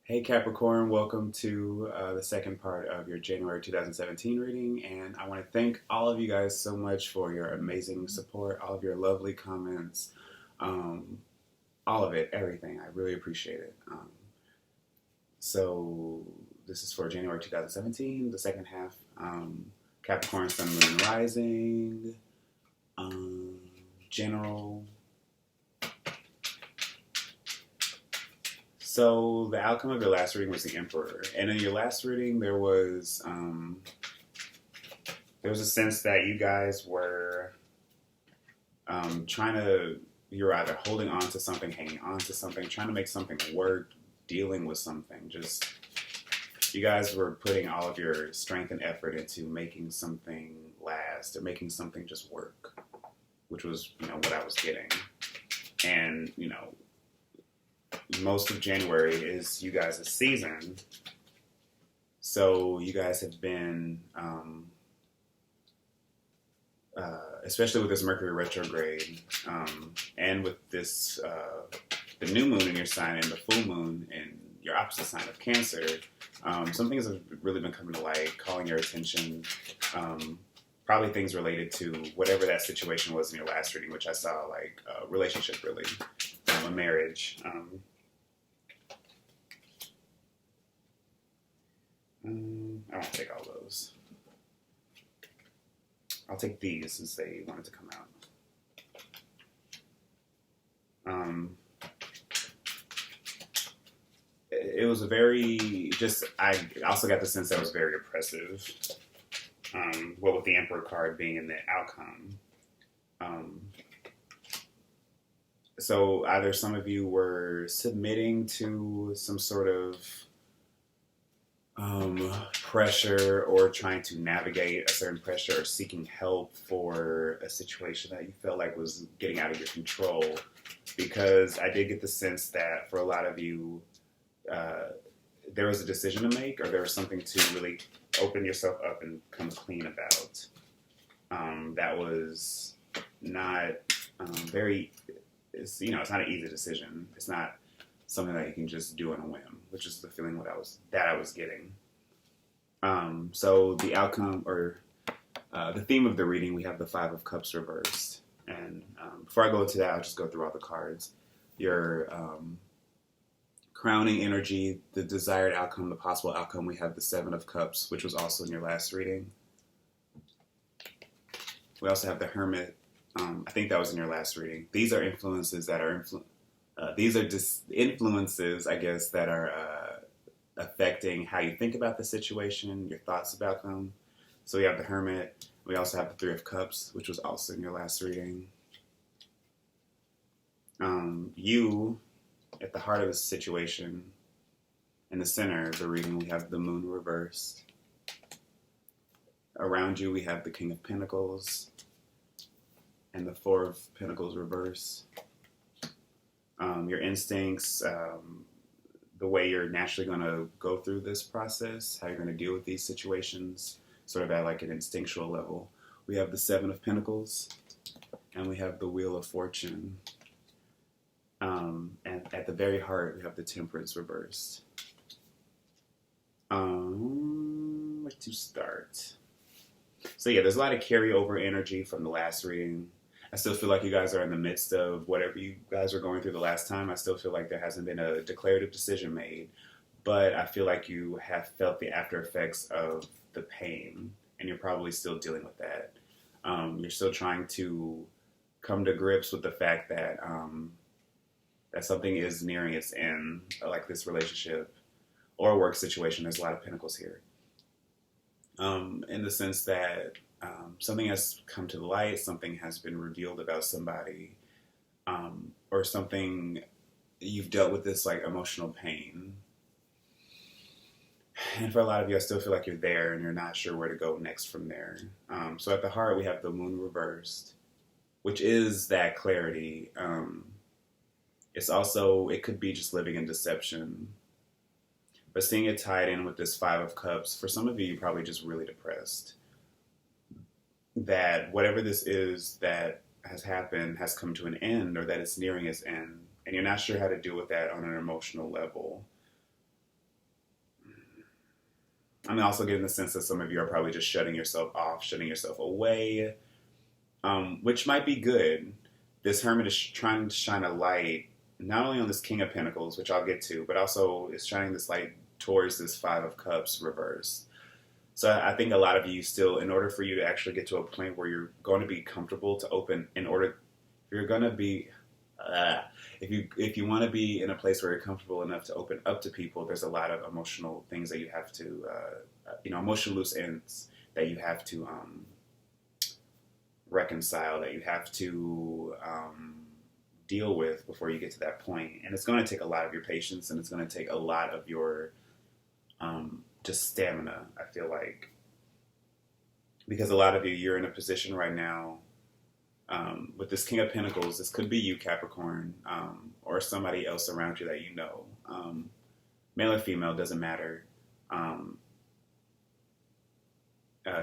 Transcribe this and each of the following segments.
Hey Capricorn, welcome to the second part of your January 2017 reading. And I want to thank all of you guys so much for your amazing support, all of your lovely comments, um, all of it, everything. I really appreciate it. So, this is for January 2017, the second half. Capricorn, Sun, Moon, Rising, um, General. So the outcome of your last reading was the Emperor, and in your last reading there was a sense that you guys were trying to you're either holding on to something, hanging on to something, trying to make something work, dealing with something. Just you guys were putting all of your strength and effort into making something last or making something just work, which was what I was getting, and most of January is you guys' season. So you guys have been, especially with this Mercury retrograde, and with this, the new moon in your sign and the full moon in your opposite sign of Cancer, some things have really been coming to light, calling your attention. Probably things related to whatever that situation was in your last reading, which I saw like a relationship, really, a marriage. I won't take all those. I'll take these since they wanted to come out. It was a very I also got the sense that it was very oppressive. What with the Emperor card being in the outcome. So either some of you were submitting to some sort of pressure or trying to navigate a certain pressure or seeking help for a situation that you felt like was getting out of your control. Because I did get the sense that for a lot of you, there was a decision to make or there was something to really open yourself up and come clean about. That was not very, it's not an easy decision. It's not something that you can just do on a whim, which is the feeling that I was getting. So the outcome or the theme of the reading, we have the Five of Cups reversed. And before I go into that, I'll just go through all the cards. Your crowning energy, the desired outcome, the possible outcome, we have the Seven of Cups, which was also in your last reading. We also have the Hermit. I think that was in your last reading. These are influences that are these are just influences, I guess, that are affecting how you think about the situation, your thoughts about them. So we have the Hermit. We also have the Three of Cups, which was also in your last reading. You, at the heart of the situation, in the center of the reading, we have the Moon reversed. Around you, we have the King of Pentacles and the Four of Pentacles reversed. Your instincts, the way you're naturally going to go through this process, how you're going to deal with these situations, sort of at like an instinctual level. We have the Seven of Pentacles, and we have the Wheel of Fortune. And at the very heart, we have the Temperance reversed. Where to start? So yeah, there's a lot of carryover energy from the last reading. I still feel like you guys are in the midst of whatever you guys were going through the last time. I still feel like there hasn't been a declarative decision made, but I feel like you have felt the after effects of the pain, and you're probably still dealing with that. You're still trying to come to grips with the fact that that something is nearing its end, like this relationship or a work situation. There's a lot of pentacles here, in the sense that something has come to the light, something has been revealed about somebody, or something you've dealt with this like emotional pain. And for a lot of you, I still feel like you're there and you're not sure where to go next from there. So at the heart, we have the Moon reversed, which is that clarity. It's also, it could be just living in deception. But seeing it tied in with this Five of Cups, for some of you, you're probably just really depressed. That whatever this is that has happened has come to an end, or that it's nearing its end, and you're not sure how to deal with that on an emotional level. I'm also getting the sense that some of you are probably just shutting yourself off, shutting yourself away, which might be good. This Hermit is trying to shine a light not only on this King of Pentacles, which I'll get to, but also is shining this light towards this Five of Cups reverse. So I think a lot of you still, in order for you to actually get to a point where you're going to be comfortable to open, if you're going to be, if you want to be in a place where you're comfortable enough to open up to people, there's a lot of emotional things that you have to, emotional loose ends that you have to reconcile, that you have to deal with before you get to that point. And it's going to take a lot of your patience, and it's going to take a lot of your just stamina, I feel like. Because a lot of you, you're in a position right now with this King of Pentacles. This could be you, Capricorn, or somebody else around you that you know. Male or female, doesn't matter.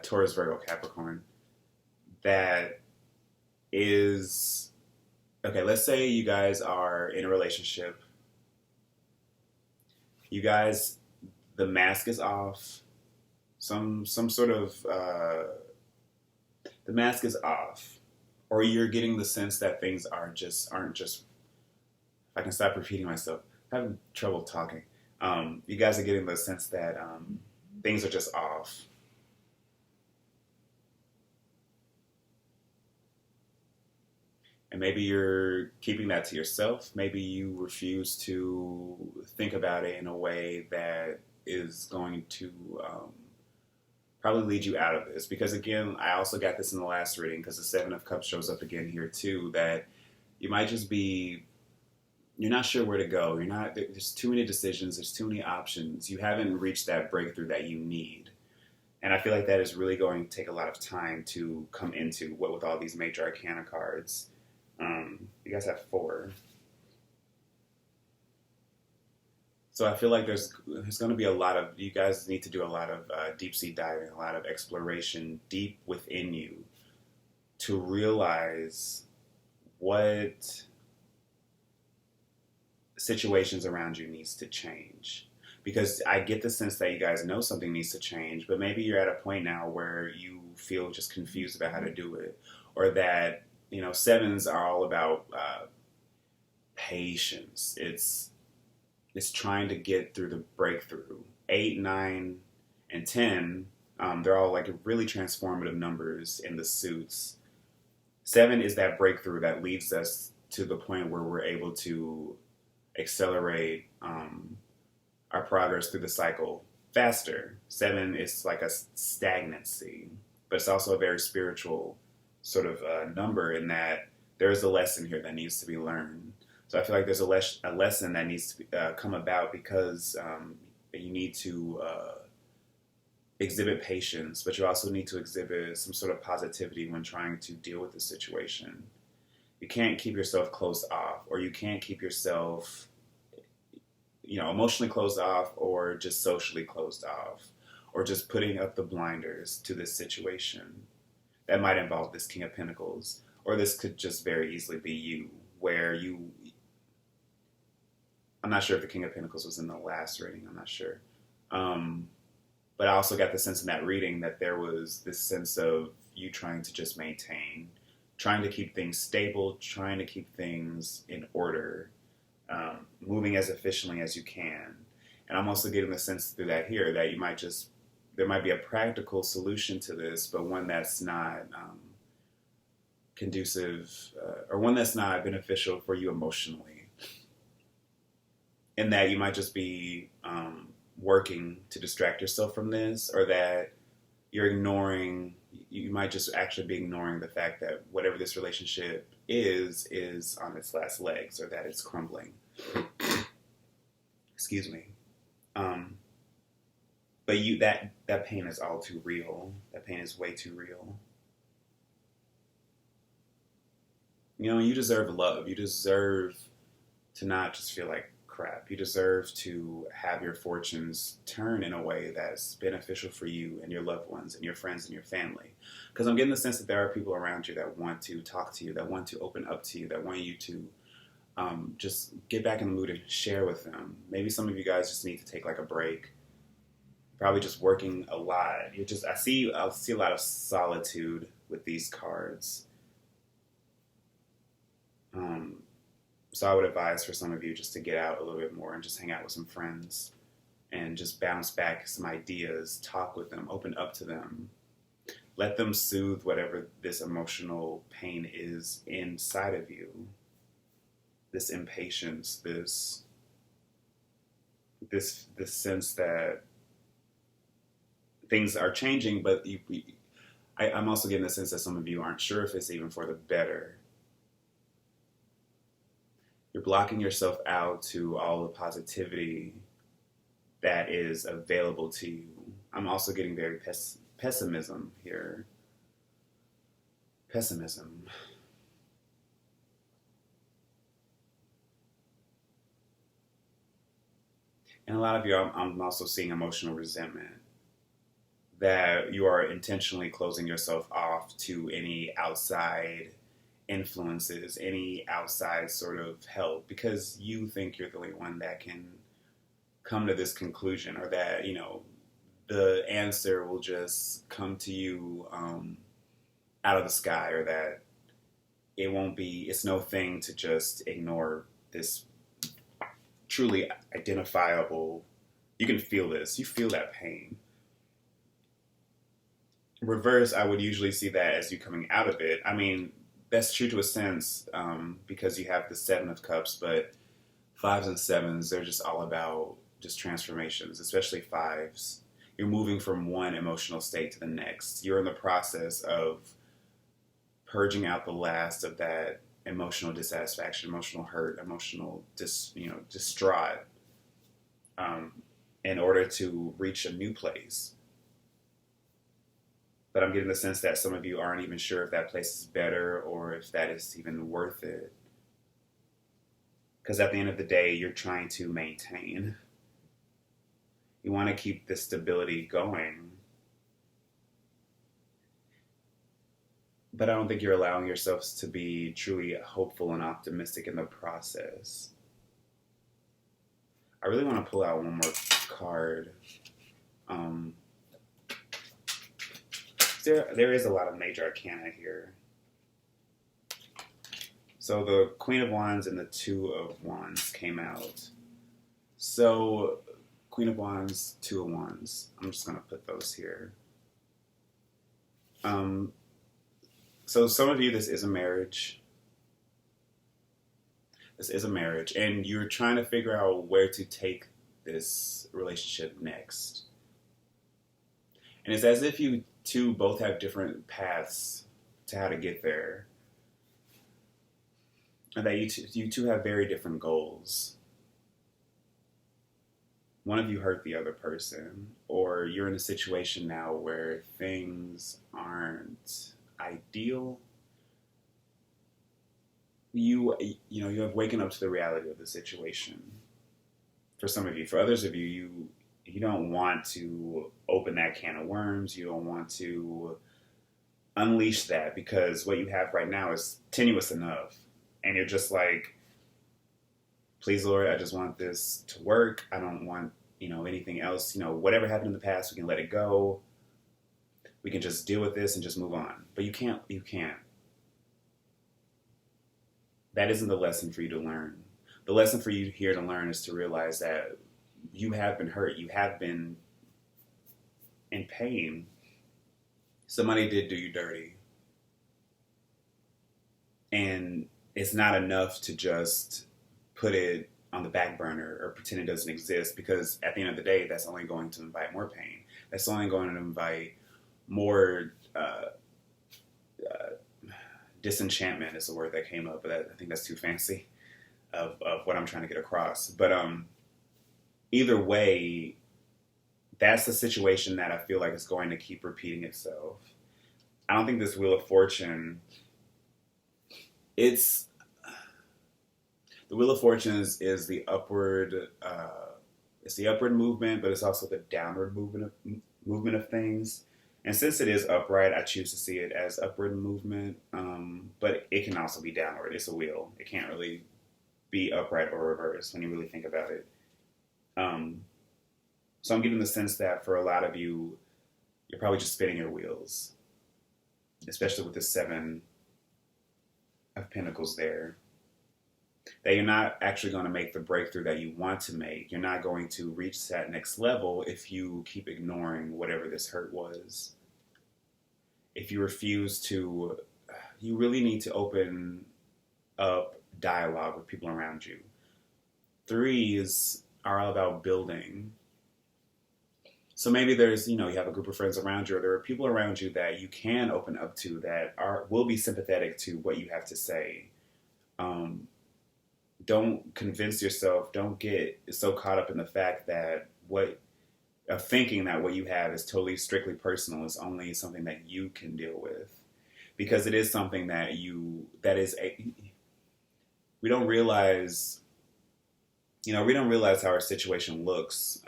Taurus, Virgo, Capricorn. That is... Okay, let's say you guys are in a relationship. You guys, the mask is off. Some sort of... the mask is off. Or you're getting the sense that things aren't just... If I can stop repeating myself. I'm having trouble talking. You guys are getting the sense that things are just off. And maybe you're keeping that to yourself. Maybe you refuse to think about it in a way that is going to probably lead you out of this. Because again, I also got this in the last reading, because the Seven of Cups shows up again here too, that you might just be, you're not sure where to go. There's too many decisions. There's too many options. You haven't reached that breakthrough that you need. And I feel like that is really going to take a lot of time to come into, what with all these major arcana cards. You guys have 4. So I feel like there's going to be a lot of, you guys need to do a lot of deep sea diving, a lot of exploration deep within you to realize what situations around you needs to change. Because I get the sense that you guys know something needs to change, but maybe you're at a point now where you feel just confused about how to do it, or that, sevens are all about patience. It's trying to get through the breakthrough. 8, 9, and 10, they're all like really transformative numbers in the suits. 7 is that breakthrough that leads us to the point where we're able to accelerate our progress through the cycle faster. 7 is like a stagnancy, but it's also a very spiritual sort of number, in that there's a lesson here that needs to be learned. So I feel like there's a lesson that needs to come about, because you need to exhibit patience, but you also need to exhibit some sort of positivity when trying to deal with the situation. You can't keep yourself closed off, or you can't keep yourself, emotionally closed off, or just socially closed off, or just putting up the blinders to this situation. That might involve this King of Pentacles, or this could just very easily be you, where I'm not sure if the King of Pentacles was in the last reading, I'm not sure. But I also got the sense in that reading that there was this sense of you trying to just maintain, trying to keep things stable, trying to keep things in order, moving as efficiently as you can. And I'm also getting the sense through that here that there might be a practical solution to this, but one that's not conducive, or one that's not beneficial for you emotionally. In that you might just be working to distract yourself from this, or that you might just actually be ignoring the fact that whatever this relationship is on its last legs, or that it's crumbling. Excuse me. But that pain is all too real. That pain is way too real. You deserve love. You deserve to not just feel like crap. You deserve to have your fortunes turn in a way that's beneficial for you and your loved ones and your friends and your family. Because I'm getting the sense that there are people around you that want to talk to you, that want to open up to you, that want you to just get back in the mood and share with them. Maybe some of you guys just need to take like a break Probably just working a lot. I see a lot of solitude with these cards. Um, so I would advise for some of you just to get out a little bit more and just hang out with some friends and just bounce back some ideas, talk with them, open up to them. Let them soothe whatever this emotional pain is inside of you. This impatience, this sense that things are changing, but I'm also getting the sense that some of you aren't sure if it's even for the better. You're blocking yourself out to all the positivity that is available to you. I'm also getting very pessimism here. Pessimism. And a lot of you, I'm also seeing emotional resentment. That you are intentionally closing yourself off to any outside influences, any outside sort of help, because you think you're the only one that can come to this conclusion, or that, the answer will just come to you out of the sky, or that it's no thing to just ignore this truly identifiable, you can feel this, you feel that pain. Reverse, I would usually see that as you coming out of it. I mean, that's true to a sense, because you have the Seven of Cups, but fives and sevens, they're just all about just transformations, especially fives. You're moving from one emotional state to the next. You're in the process of purging out the last of that emotional dissatisfaction, emotional hurt, emotional distraught, in order to reach a new place. But I'm getting the sense that some of you aren't even sure if that place is better or if that is even worth it. Because at the end of the day, you're trying to maintain. You want to keep this stability going. But I don't think you're allowing yourselves to be truly hopeful and optimistic in the process. I really want to pull out one more card. There is a lot of major arcana here. So the Queen of Wands and the Two of Wands came out. So Queen of Wands, Two of Wands. I'm just going to put those here. So some of you, this is a marriage. This is a marriage. And you're trying to figure out where to take this relationship next. And it's as if you two both have different paths to how to get there. And that you two have very different goals. One of you hurt the other person, or you're in a situation now where things aren't ideal. You have waken up to the reality of the situation. For some of you, for others of you, you don't want to open that can of worms. You don't want to unleash that, because what you have right now is tenuous enough. And you're just like, please, Lord, I just want this to work. I don't want, anything else. Whatever happened in the past, we can let it go. We can just deal with this and just move on. But you can't. That isn't the lesson for you to learn. The lesson for you here to learn is to realize that you have been hurt. You have been in pain. Somebody did do you dirty. And it's not enough to just put it on the back burner or pretend it doesn't exist, because at the end of the day, that's only going to invite more pain. That's only going to invite more disenchantment is the word that came up, but I think that's too fancy of what I'm trying to get across. But either way, that's the situation that I feel like is going to keep repeating itself. I don't think this Wheel of Fortune, the Wheel of Fortune is the upward, it's the upward movement, but it's also the downward movement of things. And since it is upright, I choose to see it as upward movement, but it can also be downward. It's a wheel. It can't really be upright or reverse when you really think about it. So So I'm getting the sense that for a lot of you, you're probably just spinning your wheels, especially with the Seven of Pentacles there. That you're not actually going to make the breakthrough that you want to make. You're not going to reach that next level if you keep ignoring whatever this hurt was. If you refuse to, you really need to open up dialogue with people around you. Threes are all about building. So maybe there's, you have a group of friends around you, or there are people around you that you can open up to that will be sympathetic to what you have to say. Don't convince yourself, don't get so caught up in the fact that thinking that what you have is totally strictly personal, is only something that you can deal with. Because it is something we don't realize, we don't realize how our situation looks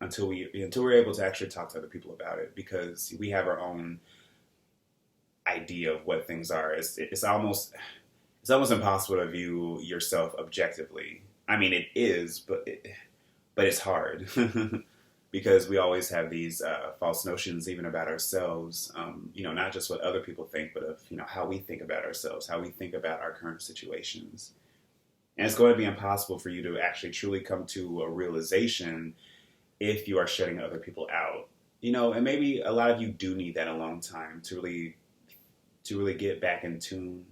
until we're able to actually talk to other people about it, because we have our own idea of what things are. It's almost impossible to view yourself objectively. I mean, it is, but it's hard because we always have these false notions even about ourselves. Not just what other people think, but of how we think about ourselves, how we think about our current situations. And it's going to be impossible for you to actually truly come to a realization if you are shutting other people out. And maybe a lot of you do need that alone time to really get back in tune,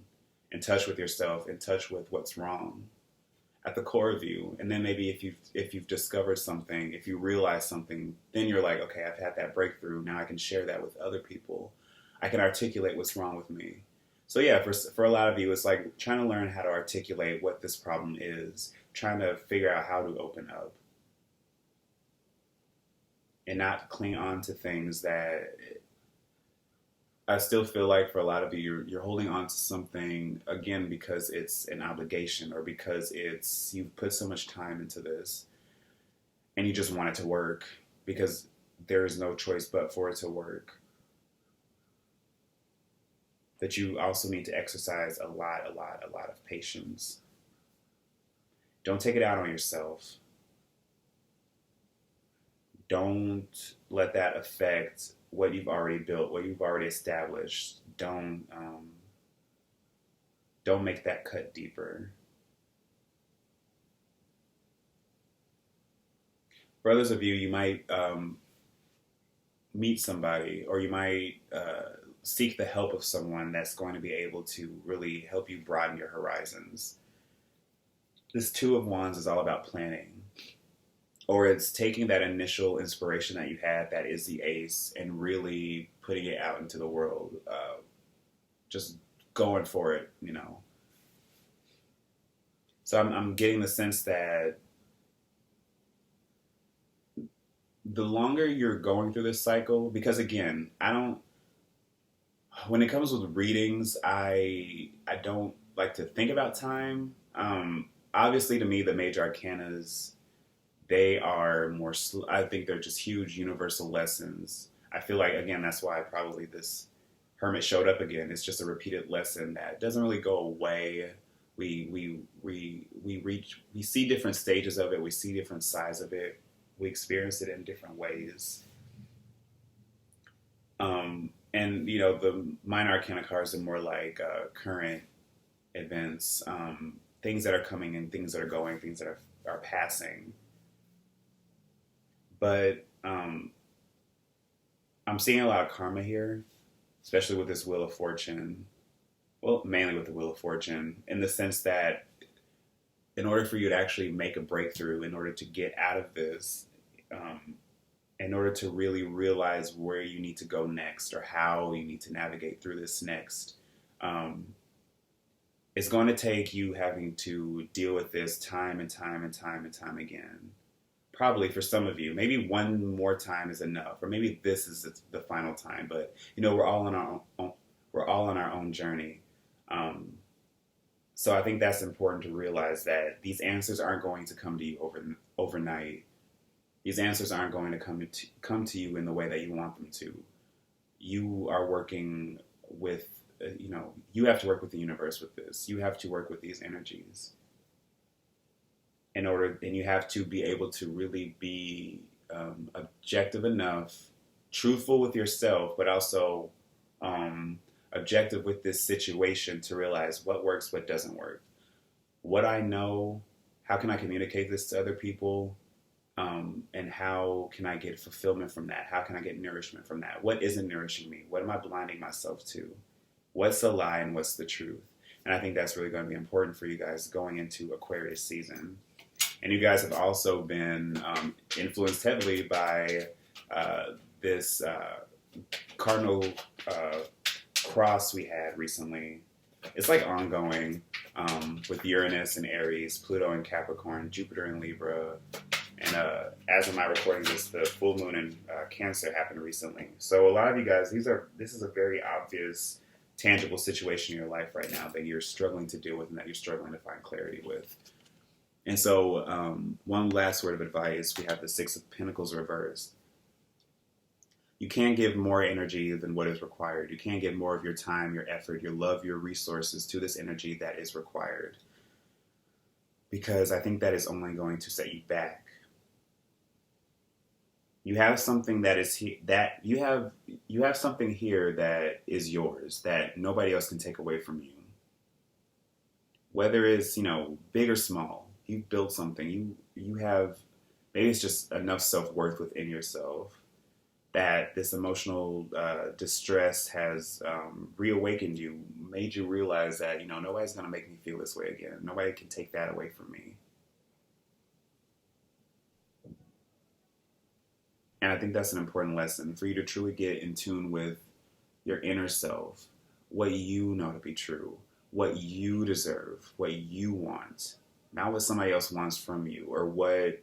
in touch with yourself, in touch with what's wrong at the core of you. And then maybe if you've discovered something, if you realize something, then you're like, okay, I've had that breakthrough. Now I can share that with other people. I can articulate what's wrong with me. So yeah, for a lot of you, it's like trying to learn how to articulate what this problem is, trying to figure out how to open up and not cling on to things that I still feel like for a lot of you, you're holding on to something, again, because it's an obligation, or because you've put so much time into this and you just want it to work because there is no choice but for it to work. That you also need to exercise a lot of patience. Don't take it out on yourself. Don't let that affect what you've already built, what you've already established. Don't make that cut deeper. For others of you, you might meet somebody, or you might seek the help of someone that's going to be able to really help you broaden your horizons. This Two of Wands is all about planning. Or it's taking that initial inspiration that you had, that is the Ace, and really putting it out into the world. Just going for it, So I'm getting the sense that the longer you're going through this cycle, because again, when it comes with readings, I don't like to think about time. Obviously, to me, the major arcanas, they are more, I think they're just huge universal lessons. I feel like, again, that's why probably this Hermit showed up again. It's just a repeated lesson that doesn't really go away. We see different stages of it. We see different sides of it. We experience it in different ways. And, the minor arcana cards are more like current events, things that are coming and things that are going, things that are passing. But I'm seeing a lot of karma here, especially with this Wheel of Fortune. Well, mainly with the Wheel of Fortune, in the sense that in order for you to actually make a breakthrough, in order to get out of this, in order to really realize where you need to go next, or how you need to navigate through this next, it's going to take you having to deal with this time and time and time and time again. Probably for some of you, maybe one more time is enough, or maybe this is the final time. But we're all on our own journey. So I think that's important to realize, that these answers aren't going to come to you overnight. These answers aren't going to come to you in the way that you want them to. You are working with, you have to work with the universe with this. You have to work with these energies. And you have to be able to really be objective enough, truthful with yourself, but also objective with this situation to realize what works, what doesn't work. What I know, how can I communicate this to other people? And how can I get fulfillment from that? How can I get nourishment from that? What isn't nourishing me? What am I blinding myself to? What's a lie and what's the truth? And I think that's really going to be important for you guys going into Aquarius season. And you guys have also been influenced heavily by this cardinal cross we had recently. It's like ongoing with Uranus and Aries, Pluto and Capricorn, Jupiter and Libra. And as of my recording this, the full moon in Cancer happened recently. So a lot of you guys, this is a very obvious, tangible situation in your life right now that you're struggling to deal with and that you're struggling to find clarity with. And so one last word of advice, we have the Six of Pentacles reversed. You can't give more energy than what is required. You can't give more of your time, your effort, your love, your resources to this energy that is required. Because I think that is only going to set you back. You have something that is you have something here that is yours that nobody else can take away from you. Whether it's, big or small, you've built something. You have, maybe it's just enough self-worth within yourself that this emotional distress has reawakened you, made you realize that, nobody's going to make me feel this way again. Nobody can take that away from me. And I think that's an important lesson for you to truly get in tune with your inner self, what you know to be true, what you deserve, what you want, not what somebody else wants from you or what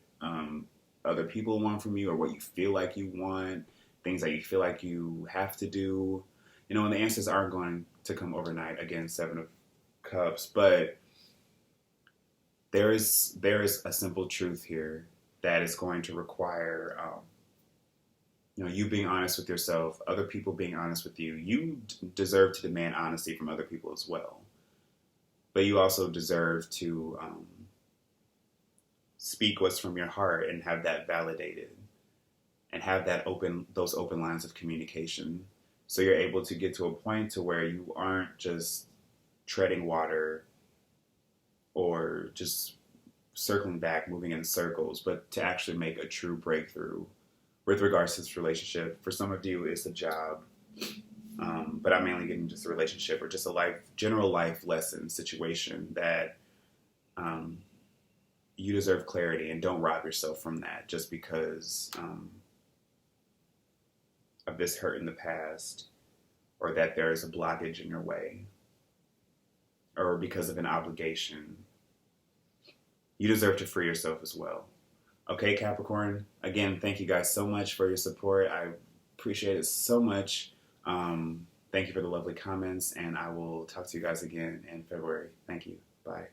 other people want from you or what you feel like you want, things that you feel like you have to do. And the answers aren't going to come overnight. Again, Seven of Cups. But there is a simple truth here that is going to require you being honest with yourself, other people being honest with you. You deserve to demand honesty from other people as well. But you also deserve to speak what's from your heart and have that validated and have those open lines of communication. So you're able to get to a point to where you aren't just treading water or just circling back, moving in circles, but to actually make a true breakthrough with regards to this relationship. For some of you, it's a job, but I'm mainly getting just a relationship or just a general life lesson situation that you deserve clarity, and don't rob yourself from that just because of this hurt in the past, or that there is a blockage in your way, or because of an obligation. You deserve to free yourself as well. Okay, Capricorn, again, thank you guys so much for your support. I appreciate it so much. Thank you for the lovely comments, and I will talk to you guys again in February. Thank you. Bye.